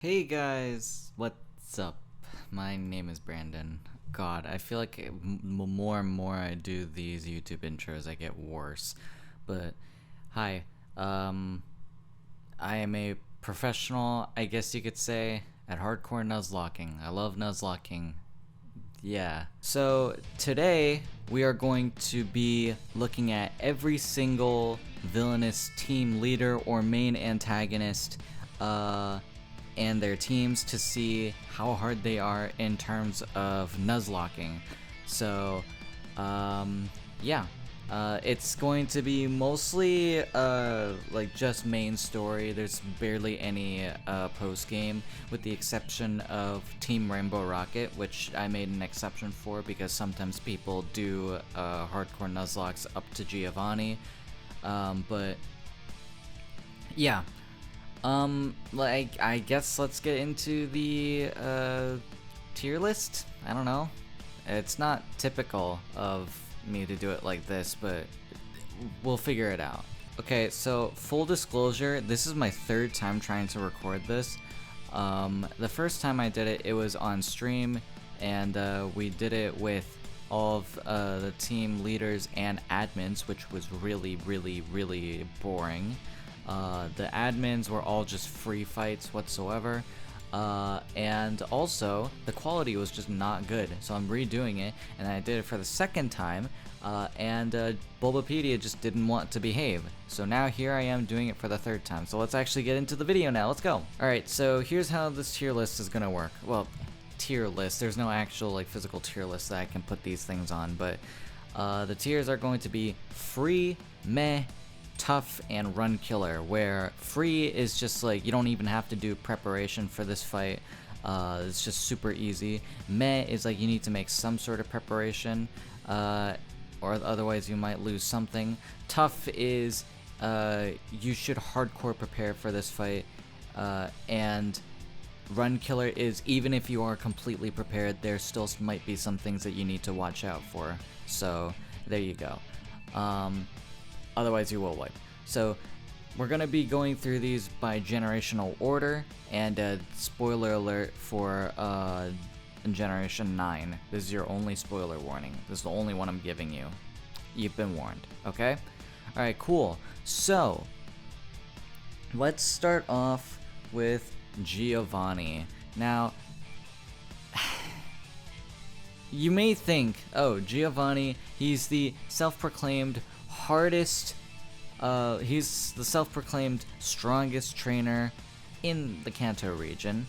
Hey guys, what's up? My name is Brandon. God, I feel like more and more I do these YouTube intros, I get worse. But hi, I am a professional, I guess you could say, at hardcore Nuzlocking. I love Nuzlocking. Yeah. So today we are going to be looking at every single villainous team leader or main antagonist and their teams to see how hard they are in terms of Nuzlocking. So yeah. It's going to be mostly like just main story. There's barely any post game, with the exception of Team Rainbow Rocket, which I made an exception for because sometimes people do hardcore Nuzlocks up to Giovanni. But yeah, like I guess let's get into the tier list. I don't know. It's not typical of me to do it like this, but we'll figure it out. Okay, so full disclosure, this is my third time trying to record this. The first time I did it, it was on stream, and we did it with all of the team leaders and admins, which was really boring. The admins were all just free fights whatsoever. And also the quality was just not good, so I'm redoing it, and I did it for the second time, and Bulbapedia just didn't want to behave, so now here I am doing it for the third time. So let's actually get into the video now. Let's go. Alright, so here's how this tier list is gonna work. Well, tier list, there's no actual like physical tier list that I can put these things on, but the tiers are going to be free, meh, tough, and run killer, where free is just like you don't even have to do preparation for this fight. It's just super easy. Meh is like you need to make some sort of preparation, or otherwise you might lose something. Tough is you should hardcore prepare for this fight, and run killer is even if you are completely prepared, there still might be some things that you need to watch out for. So there you go. Otherwise you will wipe. So we're going to be going through these by generational order, and spoiler alert for Generation 9. This is your only spoiler warning. This is the only one I'm giving you. You've been warned, okay? Alright, cool. So, let's start off with Giovanni. Now, you may think, oh, Giovanni, he's the self-proclaimed hardest, he's the self-proclaimed strongest trainer in the Kanto region.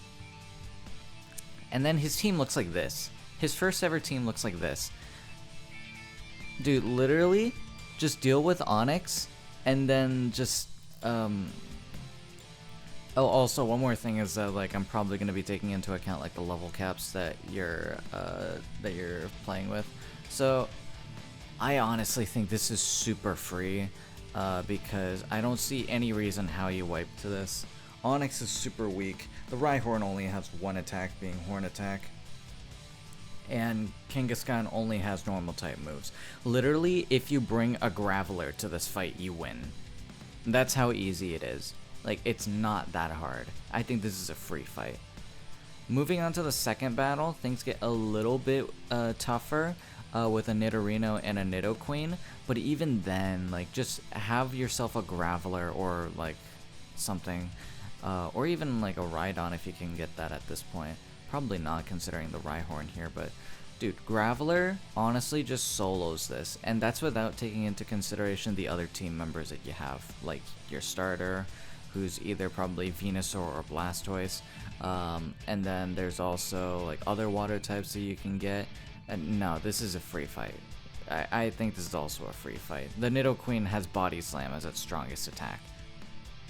And then his team looks like this. His first ever team looks like this. Dude, literally, just deal with Onyx, and then just, oh, also, one more thing is that, like, I'm probably going to be taking into account, like, the level caps that you're playing with. So, I honestly think this is super free, because I don't see any reason how you wipe to this. Onyx is super weak. The Rhyhorn only has one attack, being Horn Attack. And Kangaskhan only has normal type moves. Literally, if you bring a Graveler to this fight, you win. That's how easy it is. Like, it's not that hard. I think this is a free fight. Moving on to the second battle, things get a little bit tougher. With a Nidorino and a Nidoqueen, but even then, like, just have yourself a Graveler or like something, or even like a Rhydon if you can get that at this point. Probably not, considering the Rhyhorn here, but dude, Graveler honestly just solos this, and that's without taking into consideration the other team members that you have, like your starter, who's either probably Venusaur or Blastoise, and then there's also like other water types that you can get. No, this is a free fight. I think this is also a free fight. The Nidoqueen has Body Slam as its strongest attack.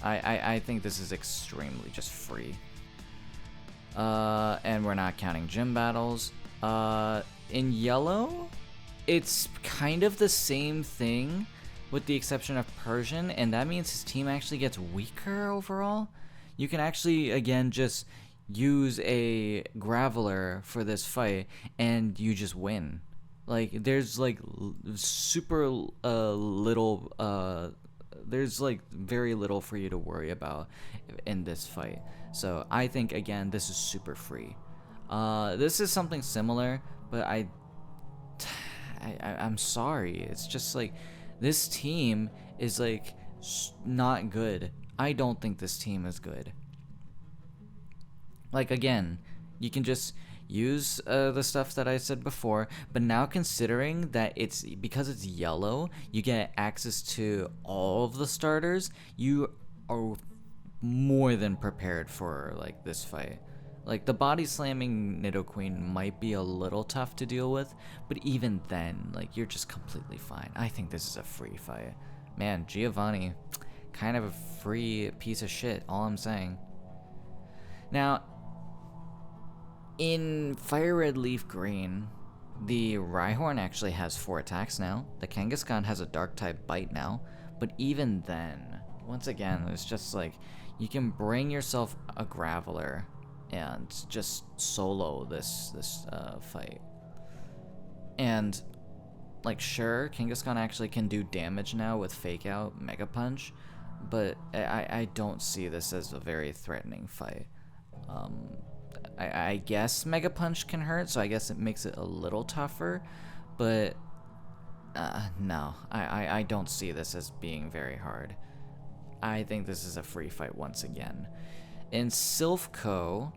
I think this is extremely just free. And we're not counting gym battles. In yellow, it's kind of the same thing, with the exception of Persian, and that means his team actually gets weaker overall. You can actually, again, just use a Graveler for this fight and you just win. Like, there's like super little there's like very little for you to worry about in this fight. So I think again this is super free. This is something similar, but I'm sorry. It's just like this team is like not good. I don't think this team is good. Like again, you can just use the stuff that I said before, but now considering that it's because it's yellow, you get access to all of the starters. You are more than prepared for like this fight. Like the body slamming Nidoqueen might be a little tough to deal with, but even then, like you're just completely fine. I think this is a free fight. Man, Giovanni, kind of a free piece of shit, all I'm saying. Now, in Fire Red Leaf Green, the Rhyhorn actually has 4 attacks now. The Kangaskhan has a Dark type bite now, but even then, once again, it's just like you can bring yourself a Graveler and just solo this fight. And like sure, Kangaskhan actually can do damage now with Fake Out, Mega Punch, but I don't see this as a very threatening fight. I guess Mega Punch can hurt, so I guess it makes it a little tougher, but no, I don't see this as being very hard. I think this is a free fight once again. In Silphco,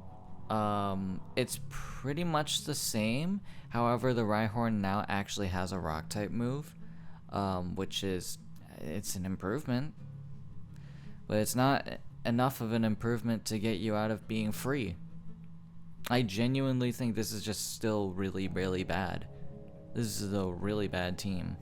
it's pretty much the same. However, the Rhyhorn now actually has a Rock type move, which is, it's an improvement, but it's not enough of an improvement to get you out of being free. I genuinely think this is just still really, really bad. This is a really bad team.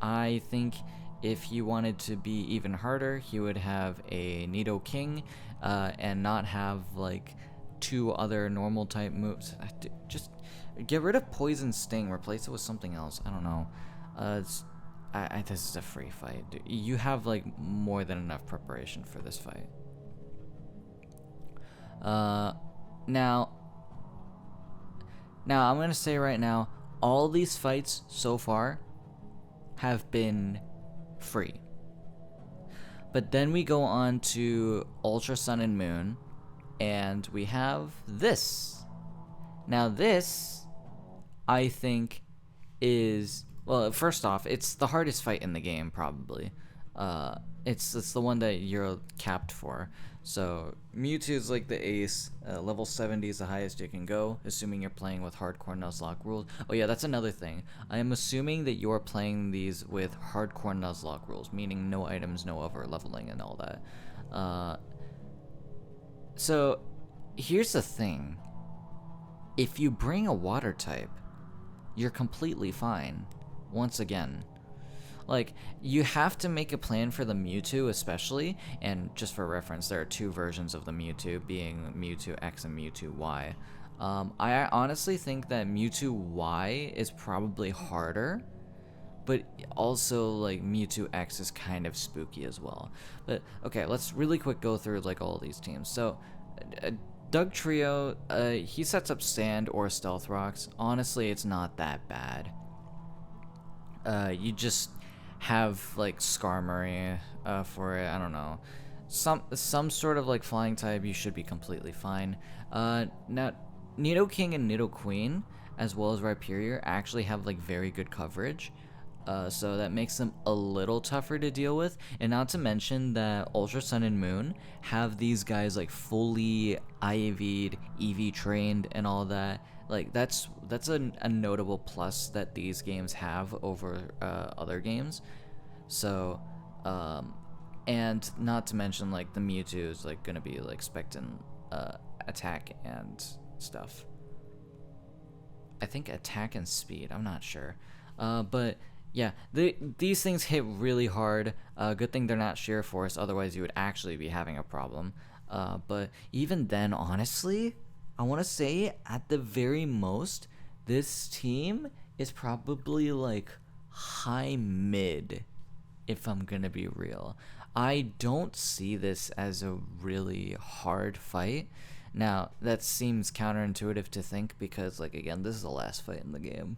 I think if you wanted to be even harder, he would have a Nidoking, and not have like 2 other normal type moves. Just get rid of Poison Sting, replace it with something else. I don't know. This is a free fight. You have like more than enough preparation for this fight. Now I'm gonna say right now, all these fights so far have been free. But then we go on to Ultra Sun and Moon, and we have this. Now this, I think, is, well, first off, it's the hardest fight in the game, probably. It's the one that you're capped for. So Mewtwo is like the ace. Level 70 is the highest you can go, assuming you're playing with hardcore Nuzlocke rules. Oh yeah, that's another thing. I am assuming that you're playing these with hardcore Nuzlocke rules, meaning no items, no over leveling, and all that. So here's the thing. If you bring a water type, you're completely fine. Once again. Like, you have to make a plan for the Mewtwo especially, and just for reference, there are 2 versions of the Mewtwo, being Mewtwo X and Mewtwo Y. I honestly think that Mewtwo Y is probably harder, but also, like, Mewtwo X is kind of spooky as well. But, okay, let's really quick go through, like, all these teams. So, Doug Trio, he sets up Sand or Stealth Rocks. Honestly, it's not that bad. You just have like Skarmory for it. I don't know, some sort of like flying type. You should be completely fine. Now Nidoking and Nidoqueen as well as Rhyperior actually have like very good coverage, so that makes them a little tougher to deal with. And not to mention that Ultra Sun and Moon have these guys like fully IV'd, EV trained and all that. Like that's a notable plus that these games have over other games. So, and not to mention like the Mewtwo is like gonna be like expecting attack and stuff. I think attack and speed. I'm not sure, but yeah, these things hit really hard. Good thing they're not sheer force, otherwise you would actually be having a problem. But even then, honestly, I want to say at the very most, this team is probably like high mid, if I'm gonna be real. I don't see this as a really hard fight. Now, that seems counterintuitive to think because, like, again, this is the last fight in the game.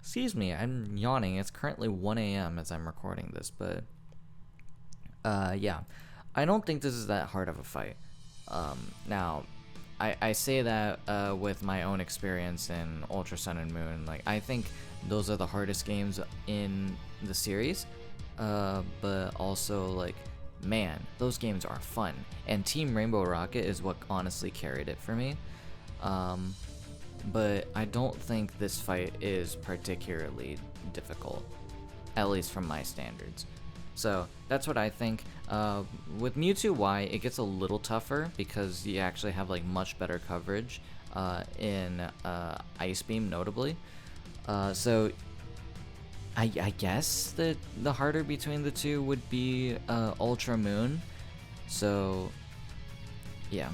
Excuse me, I'm yawning. It's currently 1 a.m. as I'm recording this, but yeah, I don't think this is that hard of a fight. Now, I say that with my own experience in Ultra Sun and Moon. Like, I think those are the hardest games in the series, but also, like, man, those games are fun. And Team Rainbow Rocket is what honestly carried it for me. But I don't think this fight is particularly difficult, at least from my standards. So that's what I think. With Mewtwo Y, it gets a little tougher because you actually have like much better coverage in Ice Beam, notably. So I guess that the harder between the two would be Ultra Moon. So yeah,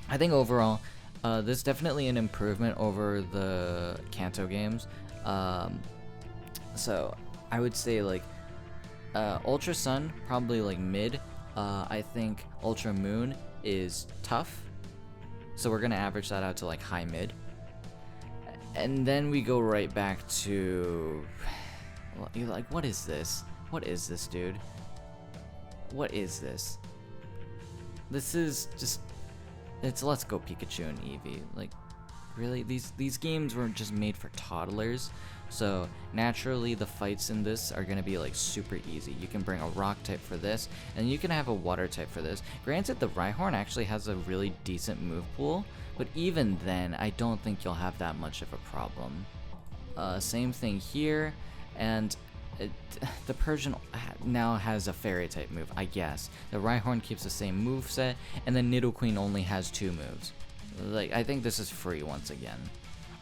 I think overall this is definitely an improvement over the Kanto games. So I would say like Ultra Sun probably like mid. I think Ultra Moon is tough, so we're gonna average that out to like high mid, and then we go right back to, you're like, what is this? What is this, dude? What is this? This is just, it's Let's Go Pikachu and Eevee. Like, really, these games were just made for toddlers. So naturally the fights in this are gonna be like super easy. You can bring a rock type for this, and you can have a water type for this. Granted, the Rhyhorn actually has a really decent move pool, but even then, I don't think you'll have that much of a problem. Same thing here, and the Persian now has a fairy type move, I guess. The Rhyhorn keeps the same move set, and the Nidoqueen only has 2 moves. Like, I think this is free once again.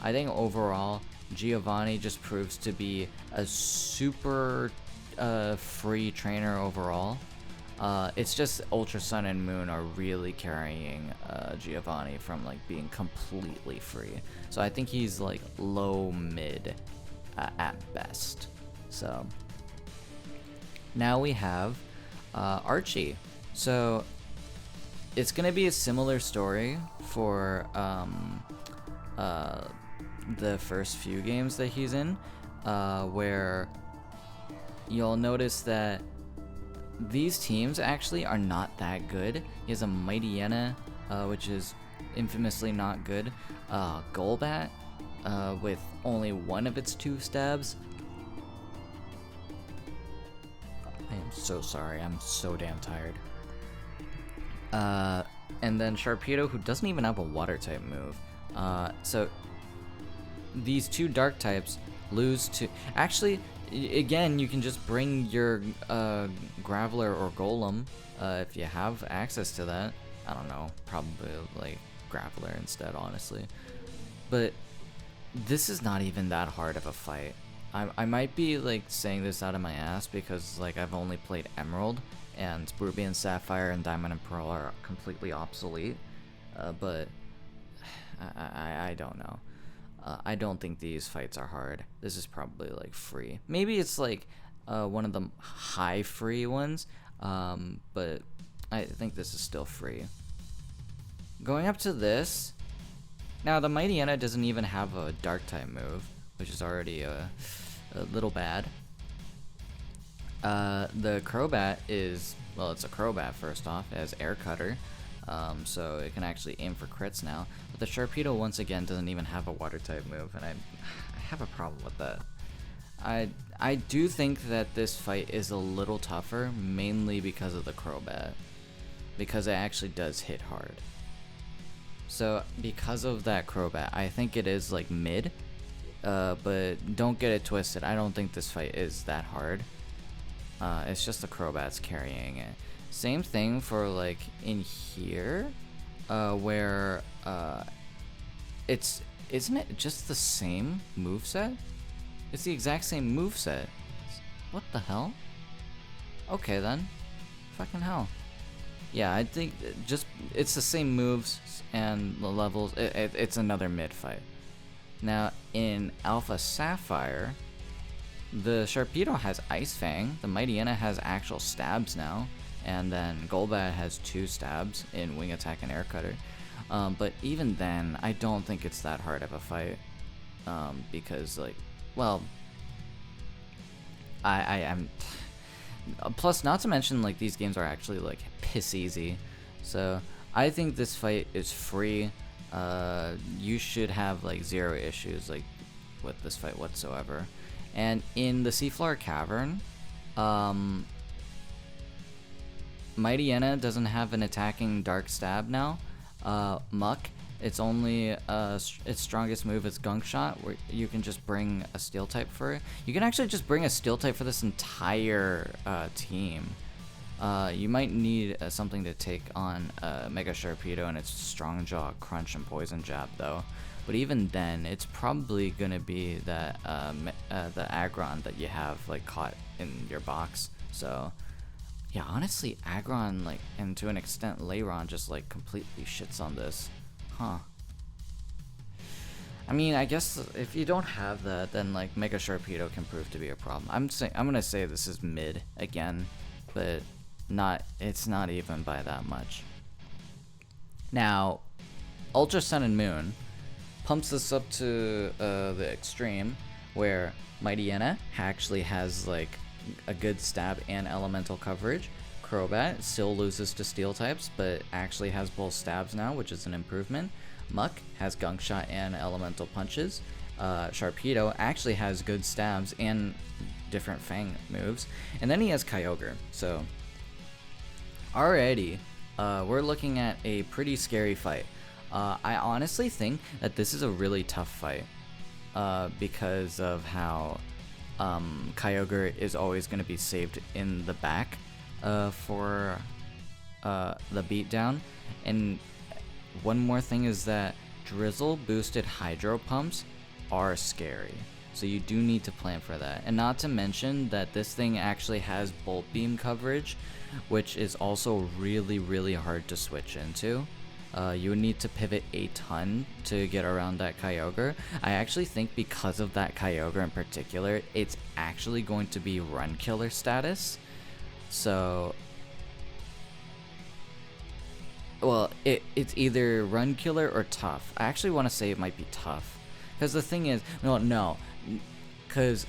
I think overall, Giovanni just proves to be a super free trainer overall. It's just Ultra Sun and Moon are really carrying Giovanni from like being completely free. So I think he's like low mid at best. So now we have Archie. So it's gonna be a similar story for the first few games that he's in, where you'll notice that these teams actually are not that good. He has a Mightyena, which is infamously not good, Golbat, with only one of its 2 stabs. I am so sorry, I'm so damn tired. And then Sharpedo, who doesn't even have a water type move. So these 2 dark types lose to, actually, again, you can just bring your Graveler or Golem if you have access to that. I don't know, probably like Graveler instead, honestly. But this is not even that hard of a fight. I might be like saying this out of my ass because like I've only played Emerald, and Ruby and Sapphire and Diamond and Pearl are completely obsolete. But I don't know. I don't think these fights are hard. This is probably like free. Maybe it's like one of the high free ones, but I think this is still free. Going up to this, now the Mightyena doesn't even have a dark type move, which is already a little bad. The Crobat is, well, it's a Crobat first off. It has Air Cutter. So it can actually aim for crits now. But the Sharpedo once again doesn't even have a water type move, and I have a problem with that. I do think that this fight is a little tougher, mainly because of the Crobat, because it actually does hit hard. So because of that Crobat, I think it is like mid, but don't get it twisted. I don't think this fight is that hard. It's just the Crobat's carrying it. Same thing for like in here, where isn't it just the same moveset? It's the exact same moveset. What the hell? Okay then, fucking hell. Yeah, I think just it's the same moves and the levels. It's another mid fight. Now in Alpha Sapphire, the Sharpedo has Ice Fang. The Mightyena has actual stabs now. And then Golbat has 2 stabs in Wing Attack and Air Cutter. But even then, I don't think it's that hard of a fight. Because, like, well, I'm plus, not to mention, like, these games are actually like piss easy, so I think this fight is free. You should have like 0 issues like with this fight whatsoever. And in the Seafloor Cavern, Mighty Enna doesn't have an attacking Dark Stab now. Muck, it's only its strongest move is Gunk Shot, where you can just bring a Steel type for it. You can actually just bring a Steel type for this entire team. You might need something to take on Mega Sharpedo and its Strong Jaw, Crunch, and Poison Jab though. But even then, it's probably gonna be that the Aggron that you have like caught in your box. So yeah, honestly, Aggron, like, and to an extent Lairon, just like completely shits on this. Huh. I mean, I guess if you don't have that, then like Mega Sharpedo can prove to be a problem. I'm gonna say this is mid again, but it's not even by that much. Now, Ultra Sun and Moon pumps this up to the extreme, where Mighty Enna actually has like a good stab and elemental coverage. Crobat still loses to Steel types, but actually has both stabs now, which is an improvement. Muck has Gunk Shot and elemental punches. Sharpedo actually has good stabs and different Fang moves. And then he has Kyogre. So already, we're looking at a pretty scary fight. I honestly think that this is a really tough fight because of how Kyogre is always going to be saved in the back for the beatdown. And one more thing is that Drizzle boosted Hydro Pumps are scary, so you do need to plan for that. And not to mention that this thing actually has Bolt Beam coverage, which is also really hard to switch into. You would need to pivot a ton to get around that Kyogre. I actually think because of that Kyogre in particular, it's actually going to be Run Killer status. So, well, it's either Run Killer or Tough. I actually want to say it might be Tough, because the thing is, no, because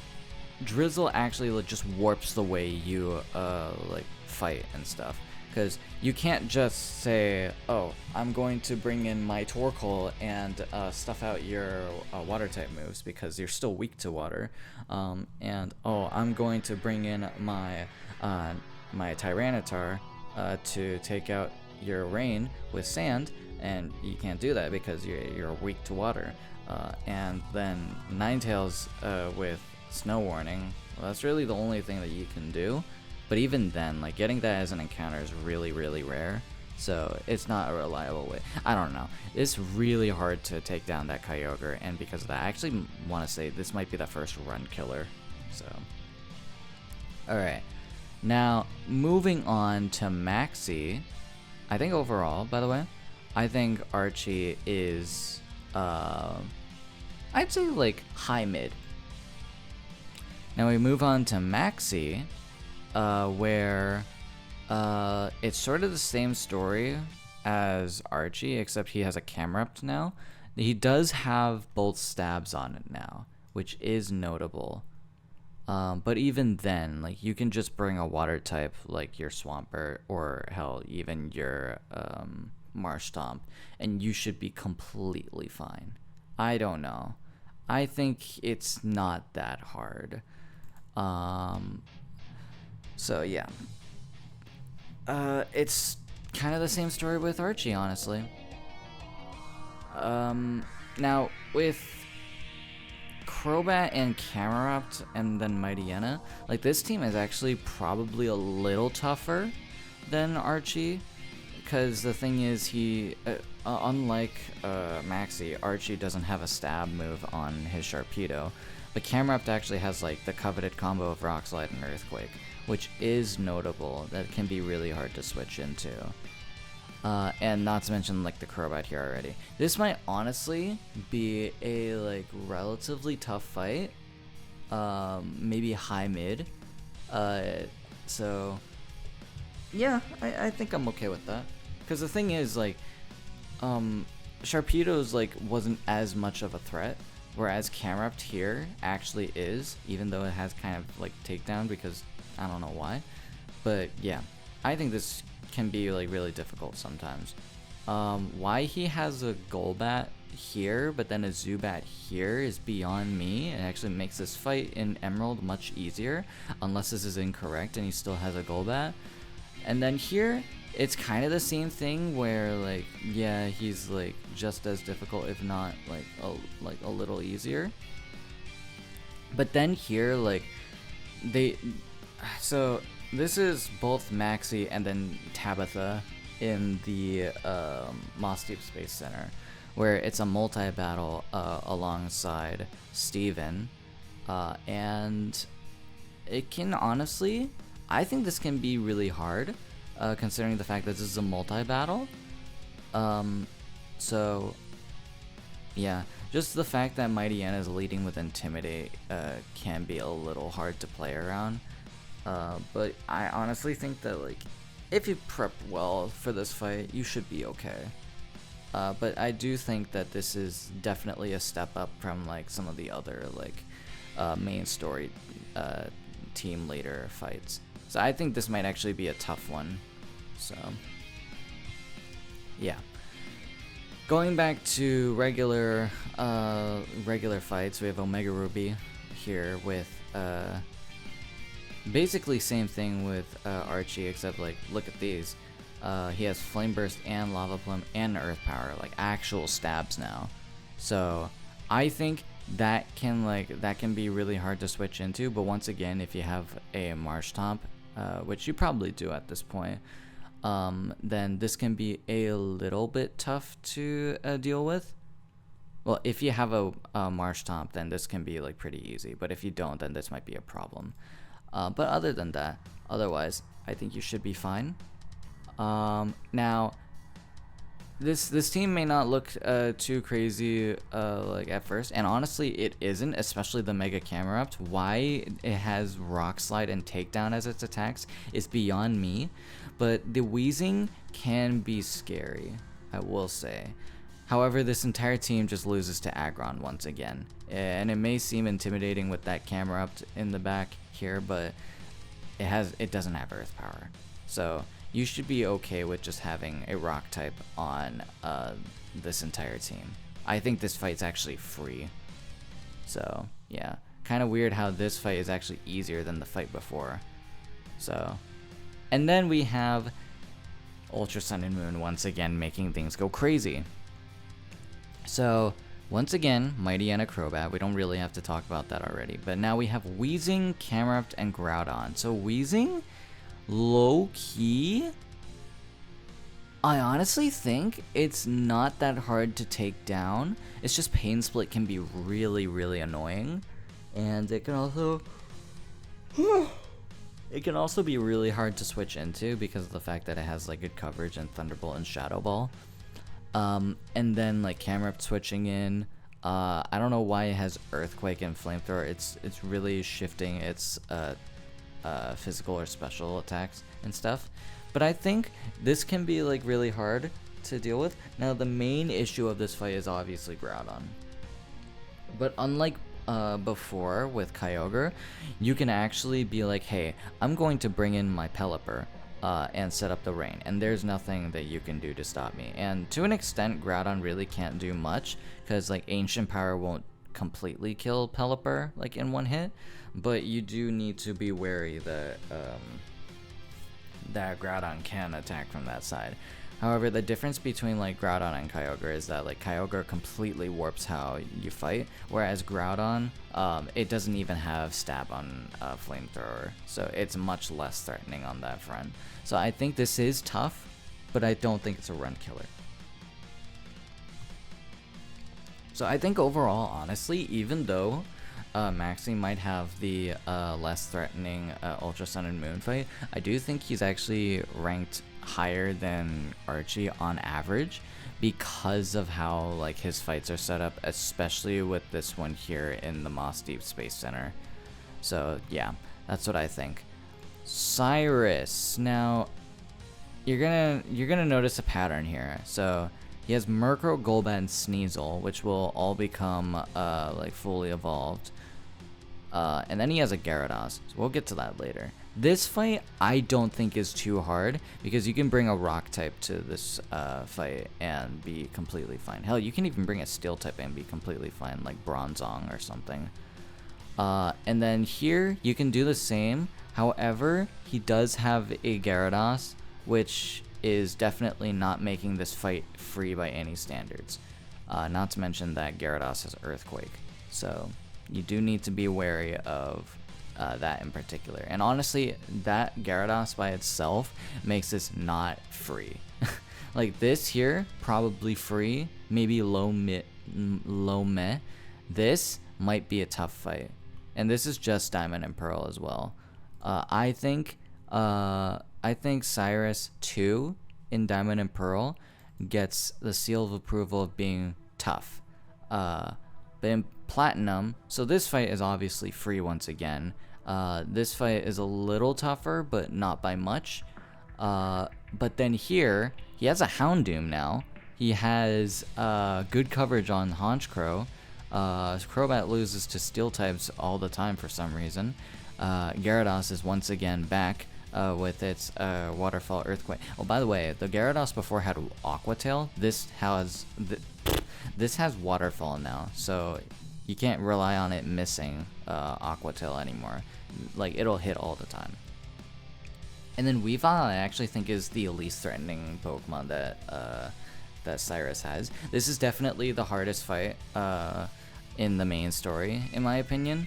Drizzle actually just warps the way you like fight and stuff. Because you can't just say, oh, I'm going to bring in my Torkoal and stuff out your water type moves because you're still weak to water. And oh, I'm going to bring in my my Tyranitar to take out your Rain with Sand, and you can't do that because you're weak to water. And then Ninetales with Snow Warning. Well, that's really the only thing that you can do. But even then, like, getting that as an encounter is really rare, so it's not a reliable way. I don't know. It's really hard to take down that Kyogre, and because of that, I actually want to say this might be the first Run Killer. So, alright. Now, moving on to Maxie, I think overall, by the way, I think Archie is, I'd say, like, high mid. Now we move on to Maxie, where it's sort of the same story as Archie, except he has a Camerupt now. He does have both stabs on it now, which is notable. But even then, like, you can just bring a water type like your Swampert, or hell, even your Marshtomp, and you should be completely fine. I don't know. I think it's not that hard. So yeah, it's kind of the same story with Archie, honestly. Now with Crobat and Camerupt and then Mighty Enna, like, this team is actually probably a little tougher than Archie, because the thing is, he unlike Maxie, Archie doesn't have a stab move on his Sharpedo, but Camerupt actually has like the coveted combo of Rock Slide and Earthquake, which is notable. That can be really hard to switch into. And not to mention like the Crobat here already. This might honestly be a like relatively tough fight. Maybe high mid. So yeah, I think I'm okay with that. Because the thing is, like, Sharpedo's like wasn't as much of a threat whereas Camrupt here actually is, even though it has kind of like takedown because I don't know why. But yeah, I think this can be like really difficult sometimes. Why he has a Golbat here but then a Zubat here is beyond me. It actually makes this fight in Emerald much easier, unless this is incorrect and he still has a Golbat. And then here it's kind of the same thing where like, yeah, he's like just as difficult, if not like a little easier. But then here, like so this is both Maxie and then Tabitha in the Moss Deep Space Center, where it's a multi-battle alongside Steven, and it can honestly, I think this can be really hard, considering the fact that this is a multi-battle. So yeah, just the fact that Mighty Anna is leading with Intimidate can be a little hard to play around. But I honestly think that like if you prep well for this fight, you should be okay. But I do think that this is definitely a step up from like some of the other like main story team leader fights. So I think this might actually be a tough one. So yeah. Going back to regular fights, we have Omega Ruby here with basically same thing with Archie, except like look at these. He has Flame Burst and Lava Plume and Earth Power, like actual stabs now. So I think that can be really hard to switch into. But once again, if you have a Marshtomp, which you probably do at this point, then this can be a little bit tough to deal with. Well, if you have a Marshtomp, then this can be like pretty easy. But if you don't, then this might be a problem. But other than that, otherwise, I think you should be fine. Now, this team may not look too crazy like at first, and honestly, it isn't. Especially the Mega Camrupt. Why it has Rock Slide and Takedown as its attacks is beyond me. But the Weezing can be scary, I will say. However, this entire team just loses to Aggron once again, and it may seem intimidating with that Camrupt in the back here, but it doesn't have Earth Power, so you should be okay with just having a Rock type on this entire team. I think this fight's actually free, so yeah, kind of weird how this fight is actually easier than the fight before. So, and then we have Ultra Sun and Moon once again making things go crazy. So, once again, Mighty Anna Crobat. We don't really have to talk about that already. But now we have Weezing, Camrupt, and Groudon. So, Weezing, low-key, I honestly think it's not that hard to take down. It's just Pain Split can be really, really annoying. And it can also... it can also be really hard to switch into because of the fact that it has like good coverage and Thunderbolt and Shadow Ball. And then like Camrupt switching in, I don't know why it has Earthquake and Flamethrower. It's really shifting its physical or special attacks and stuff. But I think this can be like really hard to deal with. Now the main issue of this fight is obviously Groudon. But unlike before with Kyogre, you can actually be like, hey, I'm going to bring in my Pelipper. And set up the rain, and there's nothing that you can do to stop me. And to an extent, Groudon really can't do much because like Ancient Power won't completely kill Pelipper like in one hit, but you do need to be wary that that Groudon can attack from that side. However, the difference between like Groudon and Kyogre is that like Kyogre completely warps how you fight, whereas Groudon, it doesn't even have stab on Flamethrower, so it's much less threatening on that front. So I think this is tough, but I don't think it's a run killer. So I think overall, honestly, even though Maxie might have the less threatening Ultra Sun and Moon fight, I do think he's actually ranked higher than Archie on average because of how like his fights are set up, especially with this one here in the Moss Deep Space Center. So yeah, that's what I think. Cyrus, now you're gonna notice a pattern here. So He has Murkrow, Golbat, and Sneasel, which will all become like fully evolved. And then he has a Gyarados, so we'll get to that later. This fight I don't think is too hard because you can bring a rock type to this fight and be completely fine. Hell, you can even bring a steel type and be completely fine, like Bronzong or something. And then here you can do the same. However, he does have a Gyarados, which is definitely not making this fight free by any standards. Not to mention that Gyarados has Earthquake, so you do need to be wary of that in particular. And honestly, that Gyarados by itself makes this not free. Like this here, probably free, maybe low meh. This might be a tough fight. And this is just Diamond and Pearl as well. I think Cyrus 2 in Diamond and Pearl gets the seal of approval of being tough. But in Platinum, so this fight is obviously free once again. This fight is a little tougher, but not by much. But then here, he has a Houndoom now. He has good coverage on Honchkrow. Crobat loses to Steel types all the time for some reason. Gyarados is once again back with its Waterfall Earthquake. Oh, by the way, the Gyarados before had Aqua Tail. This has Waterfall now, so you can't rely on it missing Aqua Tail anymore. Like, it'll hit all the time. And then Weavile, I actually think, is the least threatening Pokemon that Cyrus has. This is definitely the hardest fight in the main story, in my opinion,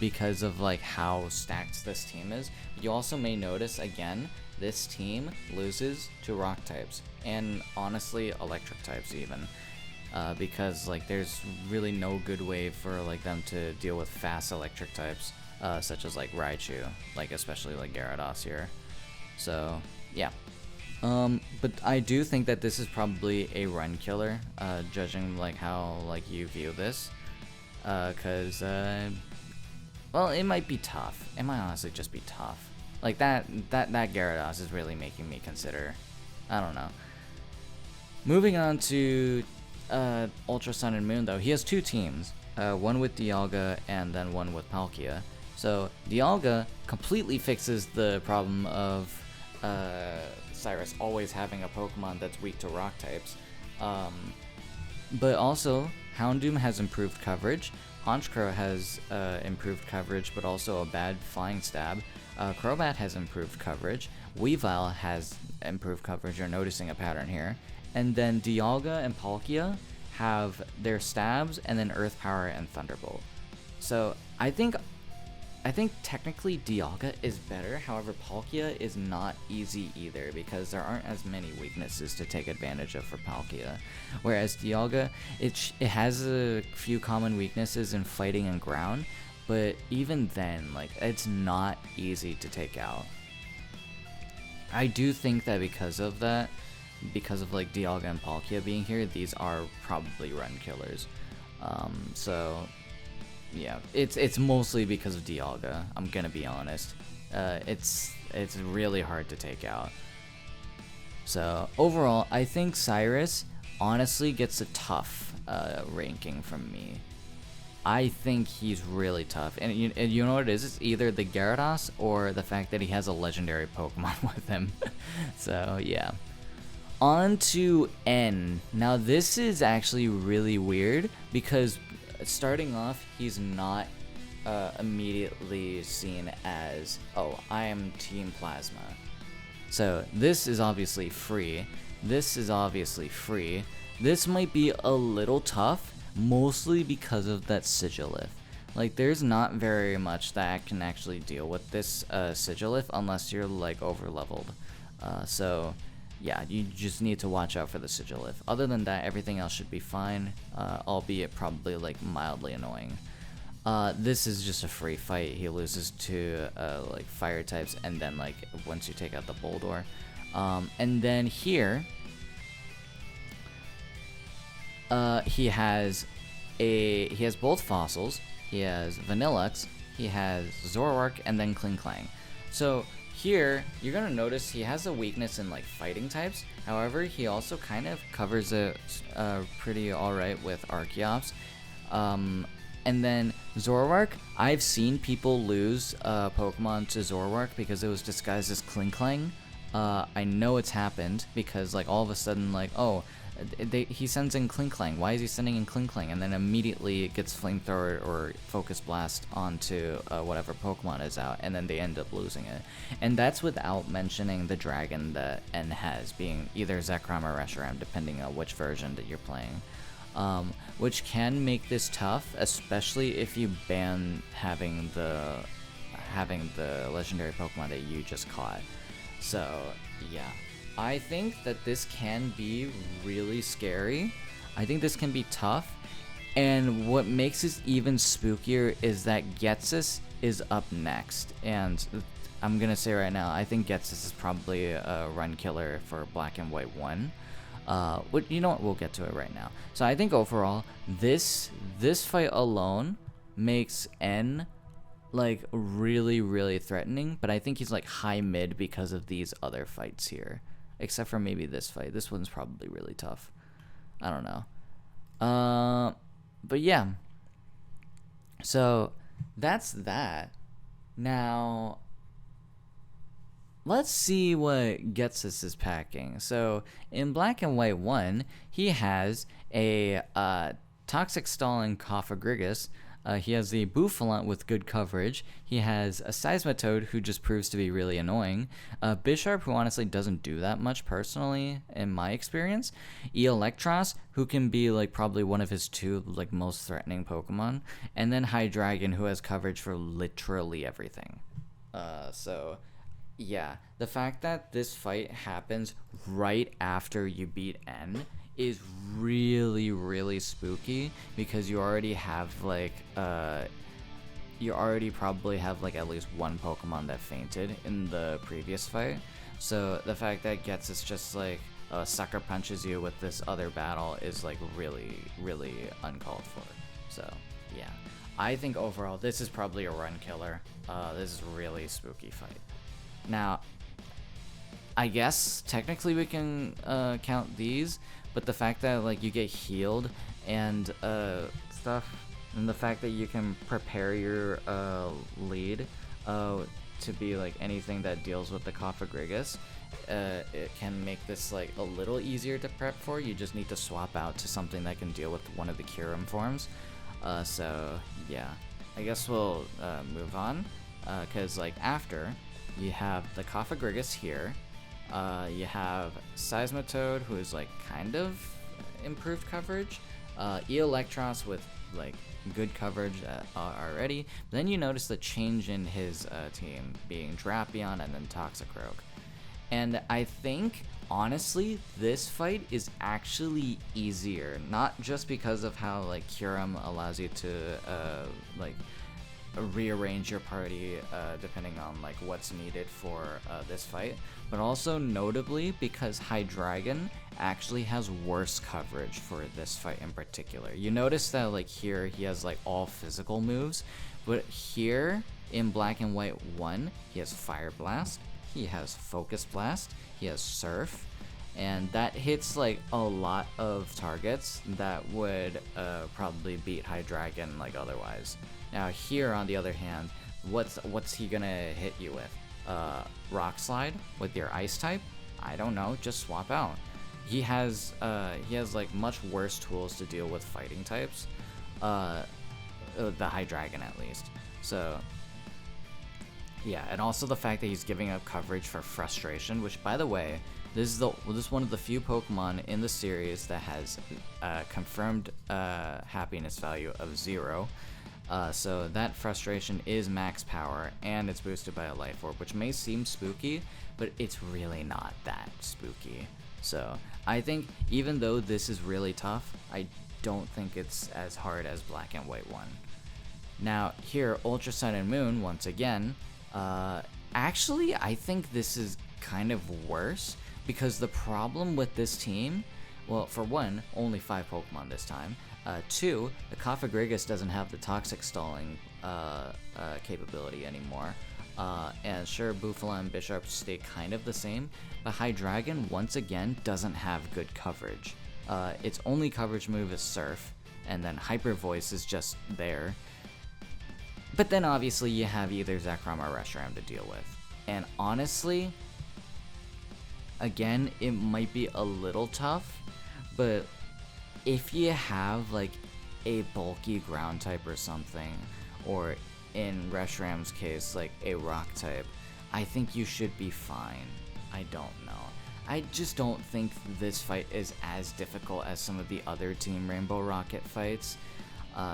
because of like how stacked this team is. You also may notice, again, this team loses to rock types, and honestly electric types even, because like there's really no good way for like them to deal with fast electric types, such as like Raichu, like especially like Gyarados here. So yeah. But I do think that this is probably a run killer, judging like how like you view this, cause well, it might be tough. It might honestly just be tough. Like that Gyarados is really making me consider. I don't know. Moving on to Ultra Sun and Moon, though, he has two teams, one with Dialga and then one with Palkia. So Dialga completely fixes the problem of Cyrus always having a Pokemon that's weak to rock types, but also Houndoom has improved coverage, Honchkrow has improved coverage but also a bad flying stab, Crobat has improved coverage, Weavile has improved coverage. You're noticing a pattern here, and then Dialga and Palkia have their stabs and then Earth Power and Thunderbolt. So I think technically Dialga is better, however Palkia is not easy either because there aren't as many weaknesses to take advantage of for Palkia. Whereas Dialga, it has a few common weaknesses in fighting and ground, but even then, like, it's not easy to take out. I do think that because of that, because of like Dialga and Palkia being here, these are probably run killers. So yeah, it's mostly because of Dialga, I'm gonna be honest. It's really hard to take out. So overall, I think Cyrus honestly gets a tough ranking from me. I think he's really tough, and you know what it is? It's either the Gyarados or the fact that he has a legendary Pokemon with him. So yeah. On to N. Now this is actually really weird because starting off, he's not immediately seen as, oh, I am Team Plasma. So this is obviously free. This is obviously free. This might be a little tough, mostly because of that Sigilif. Like, there's not very much that can actually deal with this Sigilif unless you're like over leveled. So yeah, you just need to watch out for the Sigilif. Other than that, everything else should be fine, albeit probably like mildly annoying. This is just a free fight. He loses to like fire types, and then like once you take out the Boldor, and then here he has both fossils. He has Vanillux, he has Zoroark, and then Kling Clang. So here, you're gonna notice he has a weakness in like fighting types. However, he also kind of covers it pretty alright with Archeops. And then Zoroark, I've seen people lose Pokemon to Zoroark because it was disguised as Klinklang. I know it's happened because like all of a sudden like, oh, he sends in Klinklang. Why is he sending in Klinklang? And then immediately it gets Flamethrower or Focus Blast onto whatever Pokemon is out, and then they end up losing it. And that's without mentioning the dragon that N has, being either Zekrom or Reshiram, depending on which version that you're playing. Which can make this tough, especially if you ban having the legendary Pokemon that you just caught. So yeah, I think that this can be really scary. I think this can be tough, and what makes this even spookier is that Ghetsis is up next, and I'm gonna say right now, I think Ghetsis is probably a run killer for Black and White 1. You know what, we'll get to it right now. So I think overall, this fight alone makes N like really threatening, but I think he's like high mid because of these other fights here, except for maybe this fight. This one's probably really tough. I don't know. But yeah, so that's that. Now let's see what Ghetsis is packing. So in Black and White 1, he has a Toxic Stalling Cofagrigus. He has the Bouffalant with good coverage. He has a Seismitoad who just proves to be really annoying. Bisharp, who honestly doesn't do that much personally in my experience. Electros, who can be like probably one of his two like most threatening Pokemon. And then Hydreigon, who has coverage for literally everything. So yeah, the fact that this fight happens right after you beat N is really spooky, because you already have like you already probably have like at least one Pokemon that fainted in the previous fight. So the fact that Ghetsis just like sucker punches you with this other battle is like really uncalled for. So yeah, I think overall this is probably a run killer. This is a really spooky fight. Now I guess technically we can count these, but the fact that like you get healed and stuff, and the fact that you can prepare your lead to be like anything that deals with the Cofagrigus, it can make this like a little easier to prep for. You just need to swap out to something that can deal with one of the Kyurem forms. So yeah, I guess we'll move on, because like after you have the Cofagrigus here. You have Seismitoad, who is like kind of improved coverage. Electros with like good coverage already. But then you notice the change in his team, being Drapion and then Toxicroak. And I think honestly this fight is actually easier, not just because of how like Kyurem allows you to like rearrange your party depending on like what's needed for this fight, but also notably because Hydreigon actually has worse coverage for this fight in particular. You notice that like here he has like all physical moves, but here in Black and White 1 he has Fire Blast, he has Focus Blast, he has Surf, and that hits like a lot of targets that would probably beat Hydreigon like otherwise. Now here on the other hand, what's he gonna hit you with? Rock Slide with your Ice type? I don't know, just swap out. He has like much worse tools to deal with fighting types. The Hydreigon at least. So yeah, and also the fact that he's giving up coverage for Frustration, which by the way, this is one of the few Pokemon in the series that has confirmed happiness value of 0. So that Frustration is max power, and it's boosted by a Life Orb, which may seem spooky, but it's really not that spooky. So I think even though this is really tough, I don't think it's as hard as Black and White 1. Now here, Ultra Sun and Moon, once again, actually I think this is kind of worse, because the problem with this team, well, for one, only 5 Pokemon this time. 2, the Cofagrigus doesn't have the Toxic Stalling capability anymore. And sure, Bufala and Bishop stay kind of the same, but Hydreigon once again doesn't have good coverage. Its only coverage move is Surf, and then Hyper Voice is just there. But then obviously you have either Zekrom or Reshiram to deal with. And honestly, again, it might be a little tough, but if you have like a bulky ground type or something, or in Reshiram's case, like a rock type, I think you should be fine. I don't know. I just don't think this fight is as difficult as some of the other Team Rainbow Rocket fights.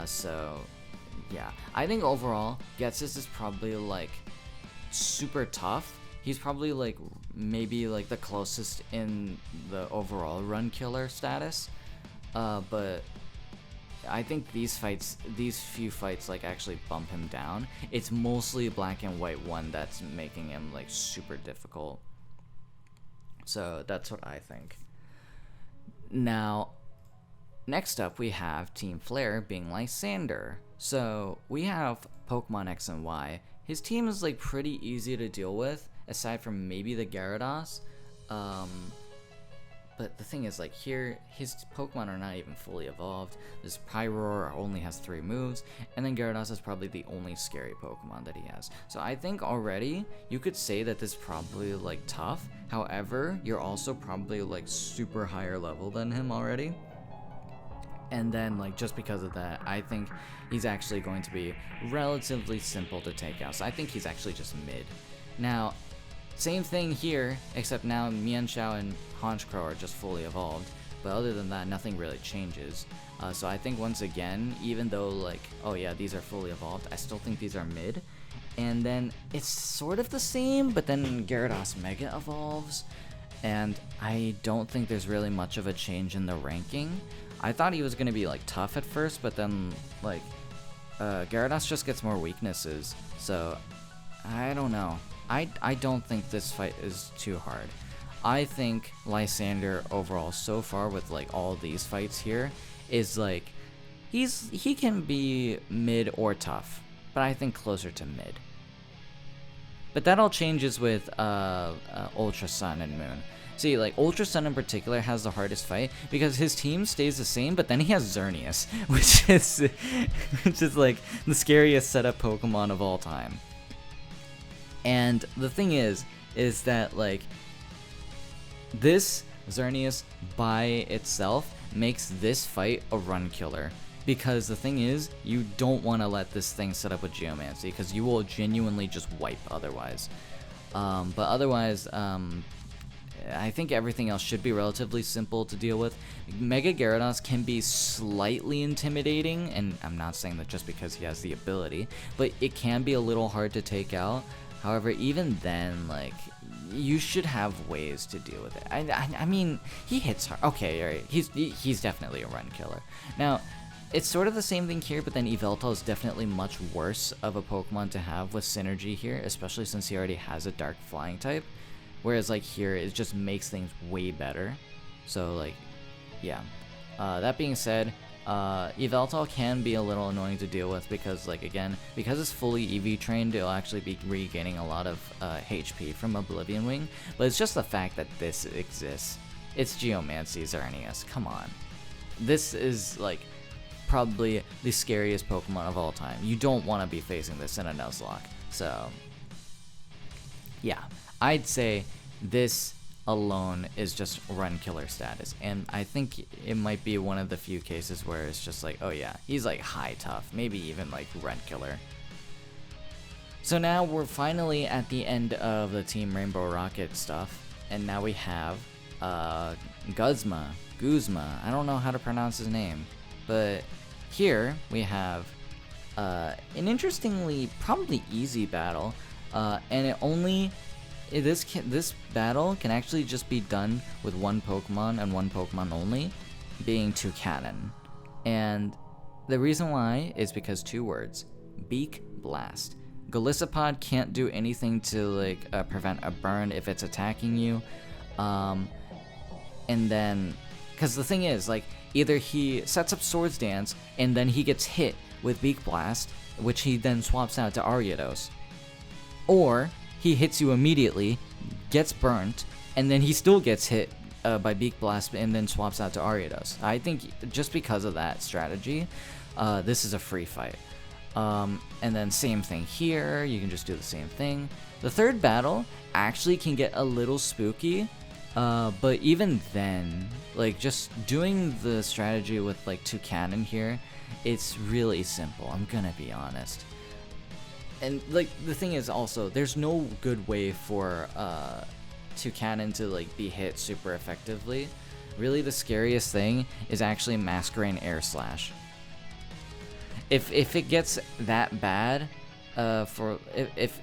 So yeah, I think overall, Ghetsis is probably like super tough. He's probably like maybe like the closest in the overall run killer status. But I think these few fights like actually bump him down. It's mostly Black and White 1 that's making him like super difficult. So that's what I think. Now, next up we have Team Flare being Lysander. So we have Pokemon X and Y. His team is like pretty easy to deal with, aside from maybe the Gyarados. But the thing is, like, here, his Pokemon are not even fully evolved. This Pyroar only has 3 moves, and then Gyarados is probably the only scary Pokemon that he has. So I think already, you could say that this is probably, like, tough. However, you're also probably, like, super higher level than him already. And then, like, just because of that, I think he's actually going to be relatively simple to take out. So I think he's actually just mid. Now, same thing here, except now Mienshao and Honchkrow are just fully evolved, but other than that, nothing really changes. So I think once again, even though like, oh yeah, these are fully evolved, I still think these are mid. And then it's sort of the same, but then Gyarados Mega evolves, and I don't think there's really much of a change in the ranking. I thought he was going to be like tough at first, but then like Gyarados just gets more weaknesses, so I don't know. I don't think this fight is too hard. I think Lysander overall so far with like all these fights here is like he can be mid or tough, but I think closer to mid. But that all changes with Ultra Sun and Moon. See, like Ultra Sun in particular has the hardest fight because his team stays the same, but then he has Xerneas, which is like the scariest setup Pokemon of all time. And the thing is that like this Xerneas by itself makes this fight a run killer, because the thing is you don't want to let this thing set up with Geomancy because you will genuinely just wipe otherwise. But otherwise, I think everything else should be relatively simple to deal with. Mega Gyarados can be slightly intimidating, and I'm not saying that just because he has the ability, but it can be a little hard to take out. However, even then, like, you should have ways to deal with it. I mean, he hits hard. Okay, alright, he's definitely a run killer. Now, it's sort of the same thing here, but then Yveltal is definitely much worse of a Pokemon to have with Synergy here, especially since he already has a Dark Flying type. Whereas, like, here, it just makes things way better. So, like, yeah. That being said, Yveltal can be a little annoying to deal with because, like, again, because it's fully EV trained, it'll actually be regaining a lot of HP from Oblivion Wing. But it's just the fact that this exists. It's Geomancy Xerneas. Come on. This is, like, probably the scariest Pokemon of all time. You don't want to be facing this in a Nuzlocke. So, yeah. I'd say this alone is just run killer status, and I think it might be one of the few cases where it's just like, oh yeah, he's like high tough, maybe even like run killer. So now we're finally at the end of the Team Rainbow Rocket stuff, and now we have Guzma, I don't know how to pronounce his name, but here we have an interestingly probably easy battle, and this battle can actually just be done with one Pokemon and one Pokemon only, being Toucannon. And the reason why is because 2 words: Beak Blast. Golisopod can't do anything to like prevent a burn if it's attacking you, and then because the thing is, like, either he sets up Swords Dance and then he gets hit with Beak Blast, which he then swaps out to Ariados. or he hits you immediately, gets burnt, and then he still gets hit by Beak Blast and then swaps out to Ariados. I think just because of that strategy, this is a free fight. And then same thing here, you can just do the same thing. The third battle actually can get a little spooky, but even then, like just doing the strategy with like 2 cannon here, it's really simple, I'm gonna be honest. And like the thing is also, there's no good way for 2 cannon to like be hit super effectively. Really the scariest thing is actually Masquerade Air Slash. If it gets that bad, if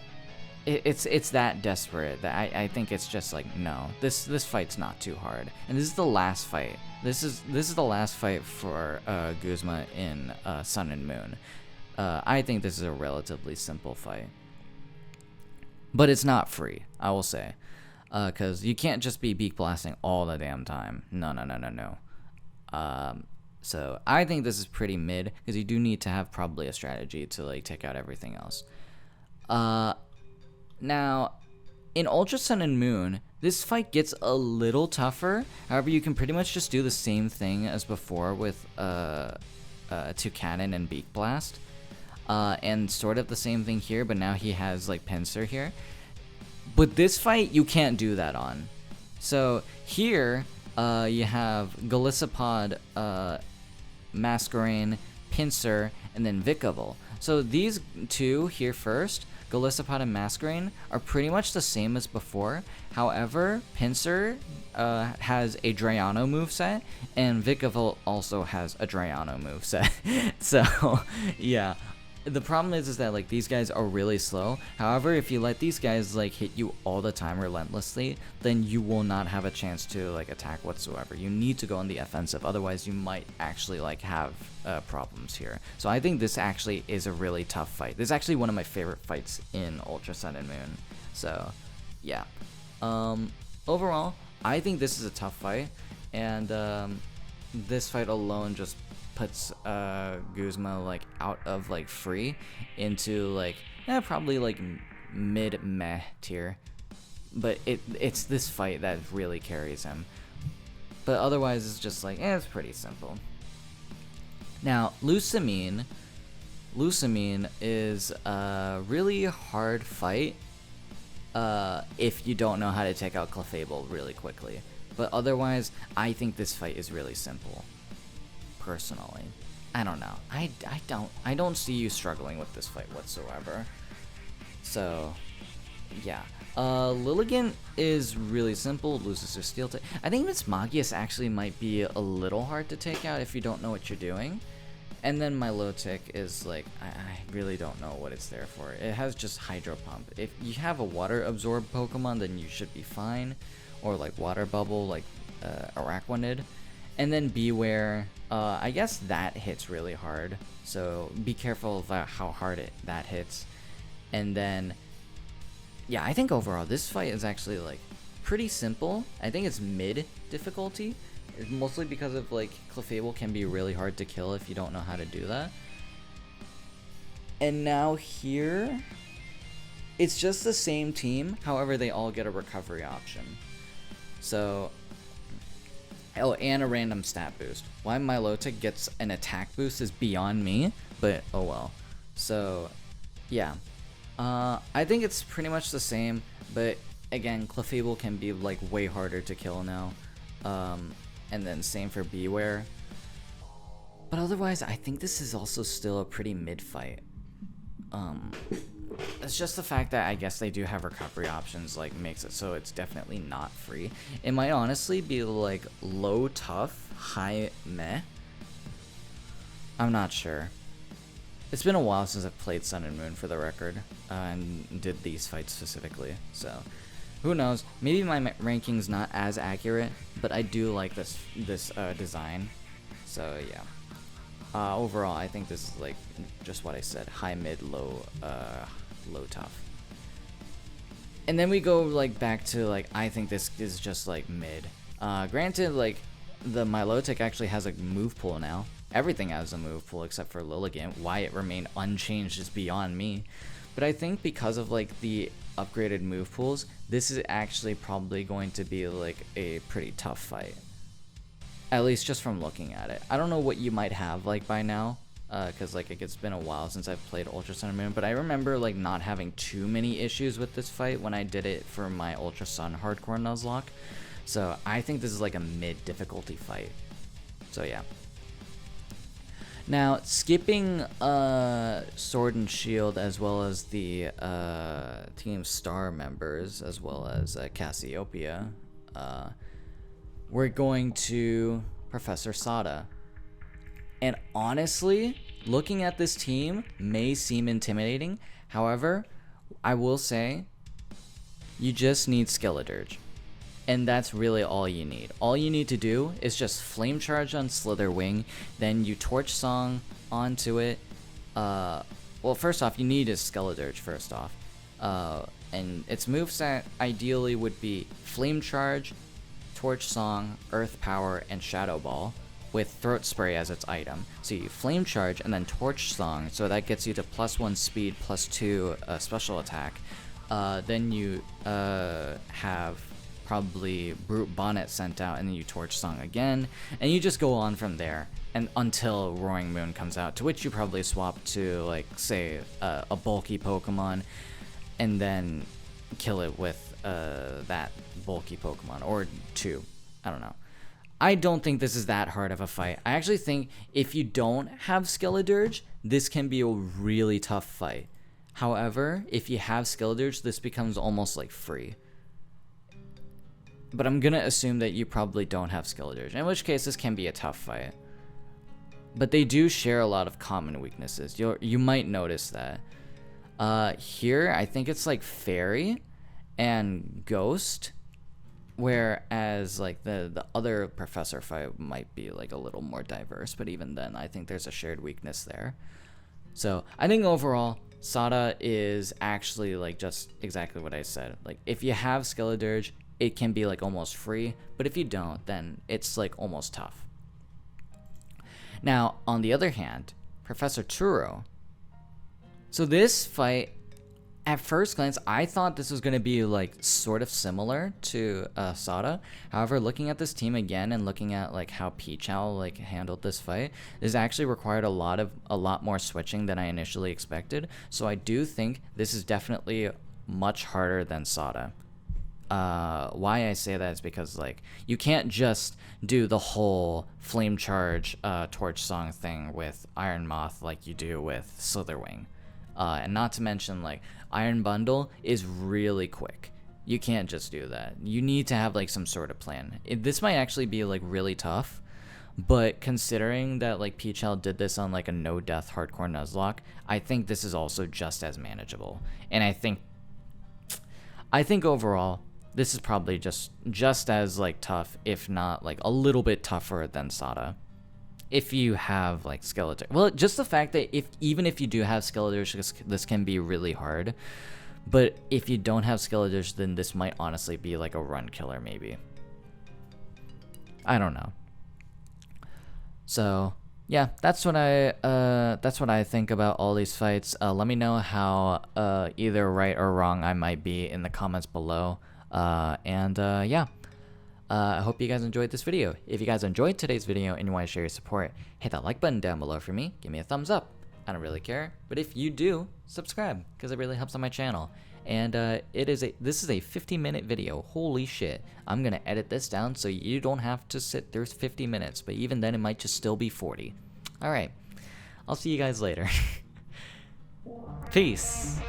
it's that desperate that I think it's just like, no, this fight's not too hard. And this is the last fight. This is the last fight for Guzma in Sun and Moon. I think this is a relatively simple fight, but it's not free, I will say, because you can't just be beak blasting all the damn time. No. So I think this is pretty mid, because you do need to have probably a strategy to like take out everything else. Now, in Ultra Sun and Moon, this fight gets a little tougher. However, you can pretty much just do the same thing as before with 2 cannon and Beak Blast. And sort of the same thing here, but now he has like Pincer here. But this fight, you can't do that on. So here, you have Golisopod, Masquerade, Pincer, and then Vikavolt. So these 2 here first, Golisopod and Masquerade, are pretty much the same as before. However, Pincer has a Drayano moveset, and Vikavolt also has a Drayano moveset. So, yeah. The problem is that like these guys are really slow. However, if you let these guys like hit you all the time relentlessly, then you will not have a chance to like attack whatsoever. You need to go on the offensive, otherwise you might actually like have problems here. So I think this actually is a really tough fight. This is actually one of my favorite fights in Ultra Sun and Moon. So yeah, overall I think this is a tough fight, and this fight alone just puts Guzma like out of like free into like probably like mid meh tier, but it's this fight that really carries him. But otherwise it's just like it's pretty simple. Now Lusamine is a really hard fight if you don't know how to take out Clefable really quickly, but otherwise I think this fight is really simple. Personally, I don't know. I don't see you struggling with this fight whatsoever. So, yeah. Lilligant is really simple. Loses her steel type. I think Miss Magius actually might be a little hard to take out if you don't know what you're doing. And then Milotic is like, I really don't know what it's there for. It has just Hydro Pump. If you have a Water Absorb Pokemon, then you should be fine. Or like Water Bubble, like Araquanid. And then Beware, I guess that hits really hard, so be careful about how hard that hits. And then, yeah, I think overall this fight is actually like pretty simple. I think it's mid difficulty, mostly because of like Clefable can be really hard to kill if you don't know how to do that. And now here, it's just the same team, however they all get a recovery option. So, oh, and a random stat boost. Why Milotic gets an attack boost is beyond me, but oh well. So, yeah. I think it's pretty much the same, but again, Clefable can be like way harder to kill now. And then same for Beware. But otherwise, I think this is also still a pretty mid fight. It's just the fact that I guess they do have recovery options like makes it so it's definitely not free. It might honestly be like low tough, high meh. I'm not sure. It's been a while since I've played Sun and Moon for the record, and did these fights specifically, so who knows, maybe my ranking's not as accurate, but I do like this design, so yeah. Overall, I think this is like just what I said, high, mid, low, low, tough. And then we go like back to like, I think this is just like mid. Granted, like the Milotic actually has a move pool now. Everything has a move pool except for Lilligant. Why it remained unchanged is beyond me. But I think because of like the upgraded move pools, this is actually probably going to be like a pretty tough fight. At least just from looking at it. I don't know what you might have like by now, because like it's been a while since I've played Ultra Sun and Moon, but I remember like not having too many issues with this fight when I did it for my Ultra Sun hardcore Nuzlocke. So I think this is like a mid difficulty fight. So yeah. Now, skipping Sword and Shield as well as the Team Star members as well as Cassiopeia, we're going to Professor Sada. And honestly, looking at this team may seem intimidating. However, I will say you just need Skeledirge. And that's really all you need. All you need to do is just Flame Charge on Slitherwing, then you Torch Song onto it. Well, first off, you need a Skeledirge first off. And its moveset ideally would be Flame Charge, Torch Song, Earth Power, and Shadow Ball, with Throat Spray as its item. So you Flame Charge and then Torch Song, so that gets you to +1 speed, +2 special attack. Then you have probably Brute Bonnet sent out, and then you Torch Song again, and you just go on from there and until Roaring Moon comes out, to which you probably swap to like say a bulky Pokemon and then kill it with that bulky Pokemon, or two. I don't know. I don't think this is that hard of a fight. I actually think if you don't have Skeledirge, this can be a really tough fight. However, if you have Skeledirge, this becomes almost like free. But I'm gonna assume that you probably don't have Skeledirge, in which case this can be a tough fight. But they do share a lot of common weaknesses. You might notice that. Here, I think it's like Fairy and Ghost, whereas like the other Professor fight might be like a little more diverse, but even then I think there's a shared weakness there. So I think overall Sada is actually like just exactly what I said. Like if you have Skeledirge, it can be like almost free, but if you don't, then it's like almost tough. Now, on the other hand, Professor Turo. So this fight, at first glance, I thought this was going to be like sort of similar to Sada. However, looking at this team again and looking at like how Pichal like handled this fight, this actually required a lot more switching than I initially expected. So I do think this is definitely much harder than Sada. Why I say that is because like you can't just do the whole Flame Charge Torch Song thing with Iron Moth like you do with Slitherwing. And not to mention like Iron Bundle is really quick. You can't just do that. You need to have like some sort of plan. This might actually be like really tough, but considering that like Pichal did this on like a no death hardcore Nuzlocke, I think this is also just as manageable. And I think overall this is probably just as like tough, if not like a little bit tougher than Sada. If you have like Skeledirge. Well, just the fact that even if you do have Skeledirge, this can be really hard. But if you don't have Skeledirge, then this might honestly be like a run killer maybe. I don't know. So yeah, that's what I think about all these fights. Let me know how either right or wrong I might be in the comments below. Yeah. I hope you guys enjoyed this video. If you guys enjoyed today's video and you want to share your support, hit that like button down below for me. Give me a thumbs up. I don't really care, but if you do, subscribe because it really helps on my channel. And this is a 50-minute video. Holy shit. I'm going to edit this down so you don't have to sit through 50 minutes, but even then it might just still be 40. All right. I'll see you guys later. Peace.